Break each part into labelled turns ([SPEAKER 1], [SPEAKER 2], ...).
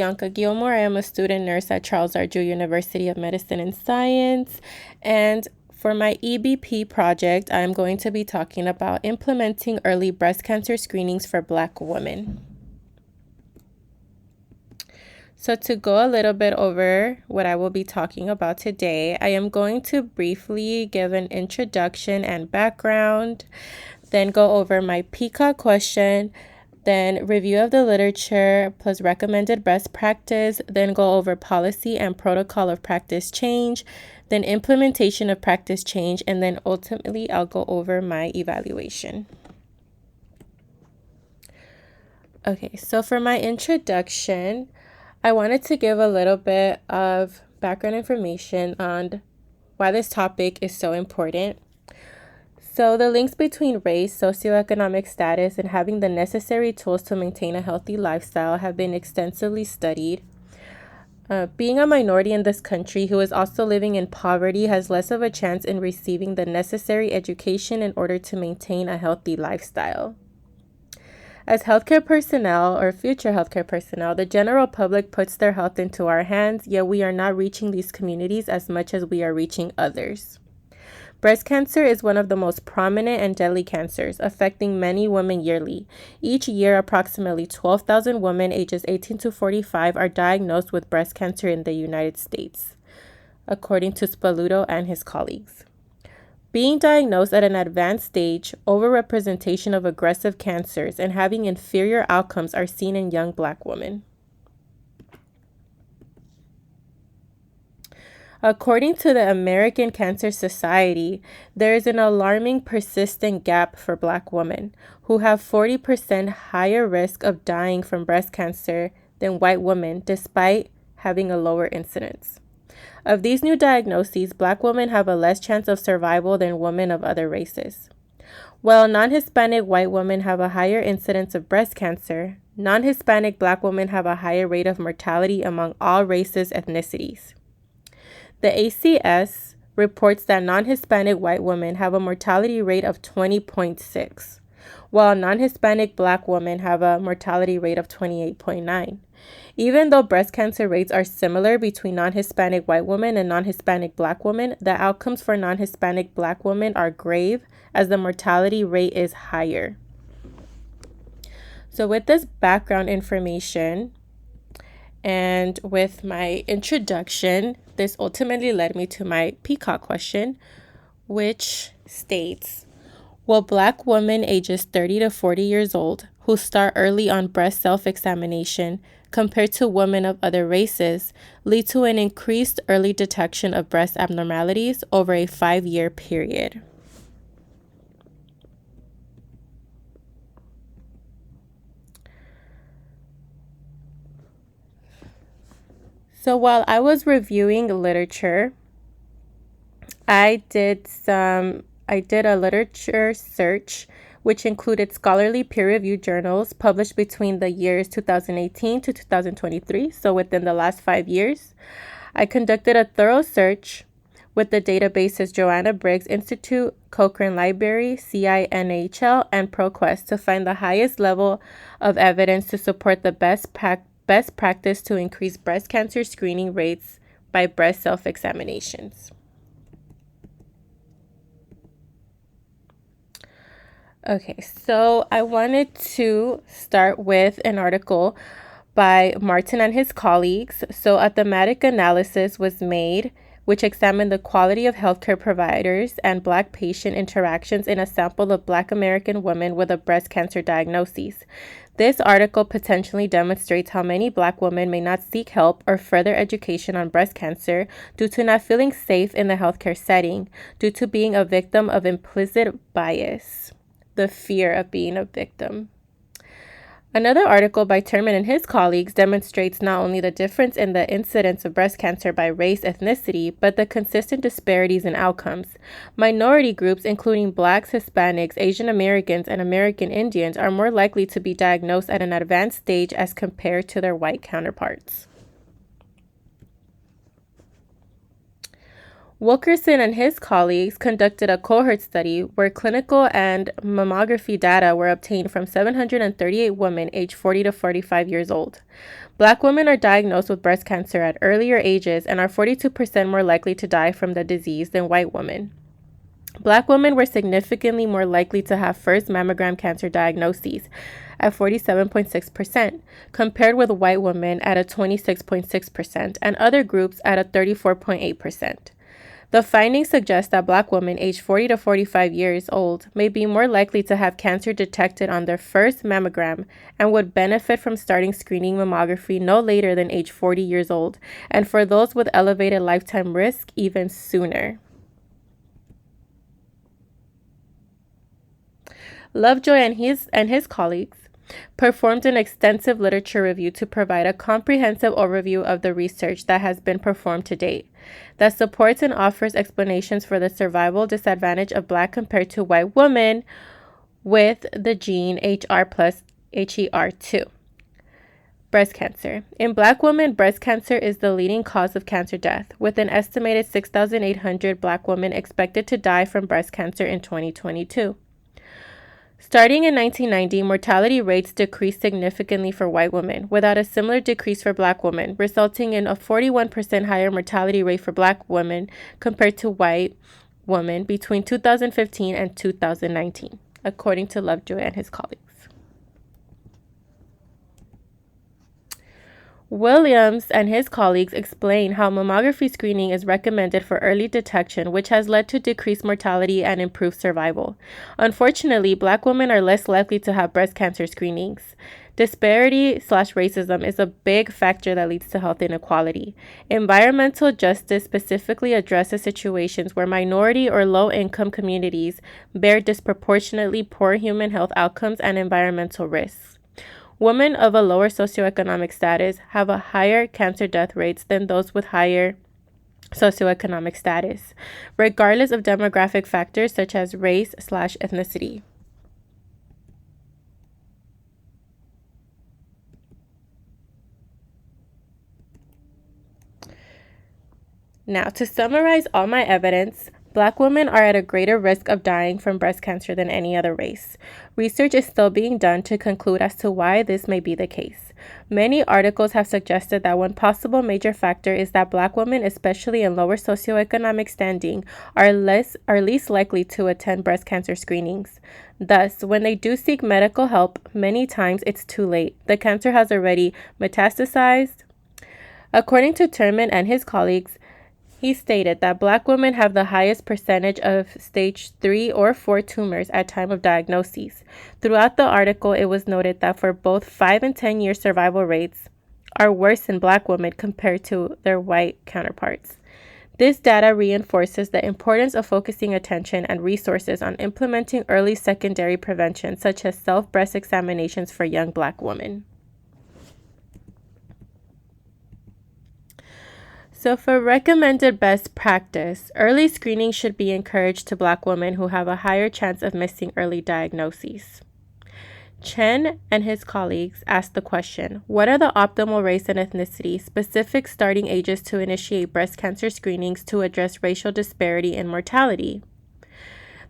[SPEAKER 1] Bianca G. I am a student nurse at Charles R. Drew University of Medicine and Science, and for my EBP project, I'm going to be talking about implementing early breast cancer screenings for Black women. So to go a little bit over what I will be talking about today, I am going to briefly give an introduction and background, then go over my PCOT question, then review of the literature plus recommended best practice, then go over policy and protocol of practice change, then implementation of practice change, and then ultimately I'll go over my evaluation. Okay, so for my introduction, I wanted to give a little bit of background information on why this topic is so important. So the links between race, socioeconomic status, and having the necessary tools to maintain a healthy lifestyle have been extensively studied. Being a minority in this country who is also living in poverty has less of a chance in receiving the necessary education in order to maintain a healthy lifestyle. As healthcare personnel or future healthcare personnel, the general public puts their health into our hands, yet we are not reaching these communities as much as we are reaching others. Breast cancer is one of the most prominent and deadly cancers, affecting many women yearly. Each year, approximately 12,000 women ages 18 to 45 are diagnosed with breast cancer in the United States, according to Spaluto and his colleagues. Being diagnosed at an advanced stage, overrepresentation of aggressive cancers, and having inferior outcomes are seen in young Black women. According to the American Cancer Society, there is an alarming persistent gap for Black women, who have 40% higher risk of dying from breast cancer than white women, despite having a lower incidence. Of these new diagnoses, Black women have a less chance of survival than women of other races. While non-Hispanic white women have a higher incidence of breast cancer, non-Hispanic Black women have a higher rate of mortality among all races, ethnicities. The ACS reports that non-Hispanic white women have a mortality rate of 20.6, while non-Hispanic Black women have a mortality rate of 28.9. Even though breast cancer rates are similar between non-Hispanic white women and non-Hispanic Black women, the outcomes for non-Hispanic Black women are grave as the mortality rate is higher. So with this background information and with my introduction, this ultimately led me to my PCOT question, which states, will Black women ages 30 to 40 years old who start early on breast self-examination compared to women of other races lead to an increased early detection of breast abnormalities over a 5-year period? So while I was reviewing literature, I did a literature search which included scholarly peer-reviewed journals published between the years 2018 to 2023, so within the last 5 years. I conducted a thorough search with the databases Joanna Briggs Institute, Cochrane Library, CINHL, and ProQuest to find the highest level of evidence to support the best practice to increase breast cancer screening rates by breast self-examinations. Okay, so I wanted to start with an article by Martin and his colleagues. So a thematic analysis was made which examined the quality of healthcare providers and Black patient interactions in a sample of Black American women with a breast cancer diagnosis. This article potentially demonstrates how many Black women may not seek help or further education on breast cancer due to not feeling safe in the healthcare setting, due to being a victim of implicit bias, the fear of being a victim. Another article by Turman and his colleagues demonstrates not only the difference in the incidence of breast cancer by race, ethnicity, but the consistent disparities in outcomes. Minority groups, including Blacks, Hispanics, Asian Americans, and American Indians, are more likely to be diagnosed at an advanced stage as compared to their white counterparts. Wilkerson and his colleagues conducted a cohort study where clinical and mammography data were obtained from 738 women aged 40 to 45 years old. Black women are diagnosed with breast cancer at earlier ages and are 42% more likely to die from the disease than white women. Black women were significantly more likely to have first mammogram cancer diagnoses at 47.6%, compared with white women at a 26.6% and other groups at a 34.8%. The findings suggest that Black women aged 40 to 45 years old may be more likely to have cancer detected on their first mammogram and would benefit from starting screening mammography no later than age 40 years old, and for those with elevated lifetime risk, even sooner. Lovejoy and his colleagues performed an extensive literature review to provide a comprehensive overview of the research that has been performed to date, that supports and offers explanations for the survival disadvantage of Black compared to white women with the gene HR plus HER2. Breast cancer. In Black women, breast cancer is the leading cause of cancer death, with an estimated 6,800 Black women expected to die from breast cancer in 2022. Starting in 1990, mortality rates decreased significantly for white women, without a similar decrease for Black women, resulting in a 41% higher mortality rate for Black women compared to white women between 2015 and 2019, according to Lovejoy and his colleagues. Williams and his colleagues explain how mammography screening is recommended for early detection, which has led to decreased mortality and improved survival. Unfortunately, Black women are less likely to have breast cancer screenings. Disparity/racism is a big factor that leads to health inequality. Environmental justice specifically addresses situations where minority or low-income communities bear disproportionately poor human health outcomes and environmental risks. Women of a lower socioeconomic status have a higher cancer death rates than those with higher socioeconomic status, regardless of demographic factors such as race/ethnicity. Now, to summarize all my evidence, Black women are at a greater risk of dying from breast cancer than any other race. Research is still being done to conclude as to why this may be the case. Many articles have suggested that one possible major factor is that Black women, especially in lower socioeconomic standing, are least likely to attend breast cancer screenings. Thus, when they do seek medical help, many times it's too late. The cancer has already metastasized. According to Turman and his colleagues, he stated that Black women have the highest percentage of stage 3 or 4 tumors at time of diagnosis. Throughout the article, it was noted that for both 5 and 10-year survival rates are worse in Black women compared to their white counterparts. This data reinforces the importance of focusing attention and resources on implementing early secondary prevention, such as self-breast examinations for young Black women. So for recommended best practice, early screening should be encouraged to Black women who have a higher chance of missing early diagnoses. Chen and his colleagues asked the question, what are the optimal race and ethnicity specific starting ages to initiate breast cancer screenings to address racial disparity in mortality?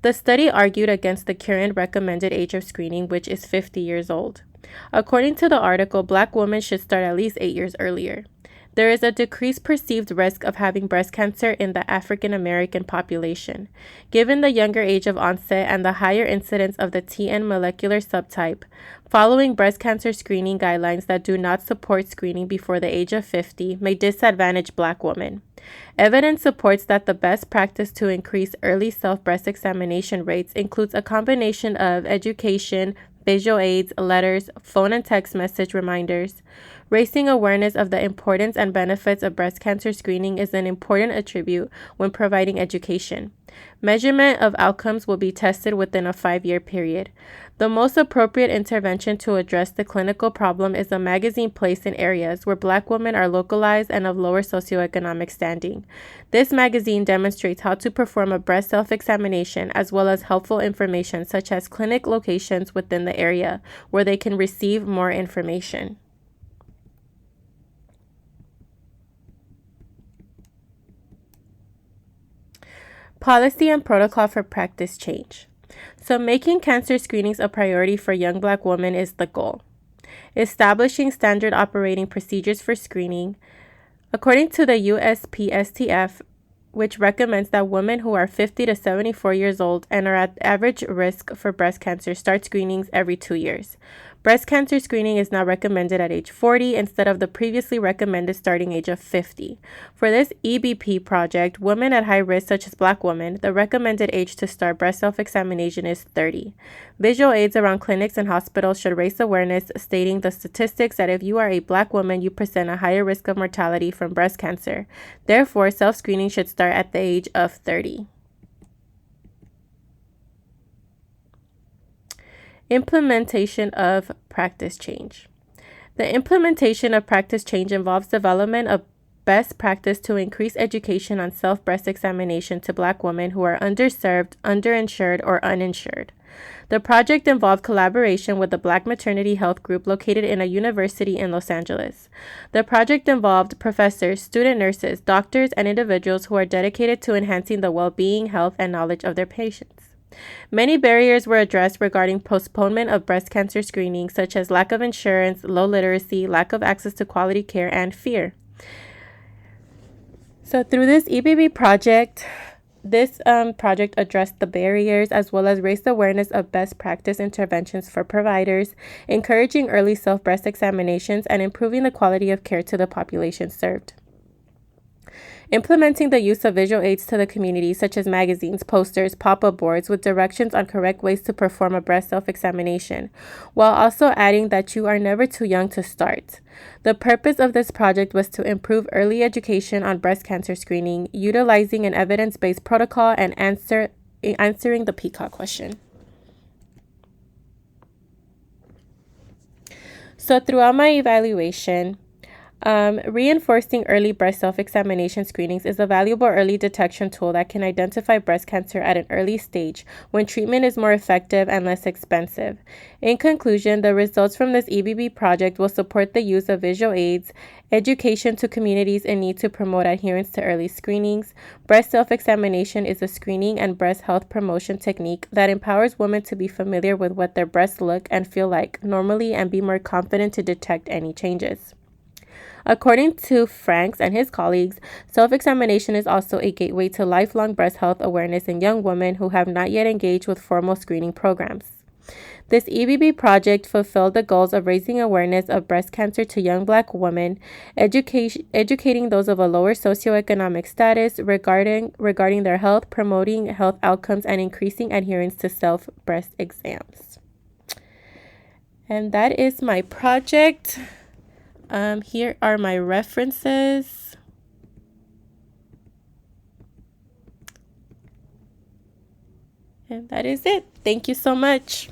[SPEAKER 1] The study argued against the current recommended age of screening, which is 50 years old. According to the article, Black women should start at least 8 years earlier. There is a decreased perceived risk of having breast cancer in the African American population. Given the younger age of onset and the higher incidence of the TN molecular subtype, following breast cancer screening guidelines that do not support screening before the age of 50 may disadvantage Black women. Evidence supports that the best practice to increase early self-breast examination rates includes a combination of education, visual aids, letters, phone and text message reminders. Raising awareness of the importance and benefits of breast cancer screening is an important attribute when providing education. Measurement of outcomes will be tested within a 5-year period. The most appropriate intervention to address the clinical problem is a magazine placed in areas where Black women are localized and of lower socioeconomic standing. This magazine demonstrates how to perform a breast self-examination as well as helpful information such as clinic locations within the area where they can receive more information. Policy and protocol for practice change. So making cancer screenings a priority for young Black women is the goal. Establishing standard operating procedures for screening. According to the USPSTF, which recommends that women who are 50 to 74 years old and are at average risk for breast cancer start screenings every 2 years. Breast cancer screening is now recommended at age 40 instead of the previously recommended starting age of 50. For this EBP project, women at high risk, such as Black women, the recommended age to start breast self-examination is 30. Visual aids around clinics and hospitals should raise awareness, stating the statistics that if you are a Black woman, you present a higher risk of mortality from breast cancer. Therefore, self-screening should start at the age of 30. Implementation of practice change. The implementation of practice change involves development of best practice to increase education on self-breast examination to Black women who are underserved, underinsured, or uninsured. The project involved collaboration with the Black Maternity Health Group located in a university in Los Angeles. The project involved professors, student nurses, doctors, and individuals who are dedicated to enhancing the well-being, health, and knowledge of their patients. Many barriers were addressed regarding postponement of breast cancer screening, such as lack of insurance, low literacy, lack of access to quality care, and fear. So through this EBB project, this project addressed the barriers as well as raised awareness of best practice interventions for providers, encouraging early self-breast examinations, and improving the quality of care to the population served. Implementing the use of visual aids to the community, such as magazines, posters, pop-up boards with directions on correct ways to perform a breast self-examination, while also adding that you are never too young to start. The purpose of this project was to improve early education on breast cancer screening, utilizing an evidence-based protocol, and answering the PCOT question. So throughout my evaluation, reinforcing early breast self-examination screenings is a valuable early detection tool that can identify breast cancer at an early stage when treatment is more effective and less expensive. In conclusion, the results from this EBB project will support the use of visual aids, education to communities in need to promote adherence to early screenings. Breast self-examination is a screening and breast health promotion technique that empowers women to be familiar with what their breasts look and feel like normally and be more confident to detect any changes. According to Franks and his colleagues, self-examination is also a gateway to lifelong breast health awareness in young women who have not yet engaged with formal screening programs. This EBB project fulfilled the goals of raising awareness of breast cancer to young Black women, educating those of a lower socioeconomic status regarding their health, promoting health outcomes, and increasing adherence to self-breast exams. And that is my project. Here are my references. And that is it. Thank you so much.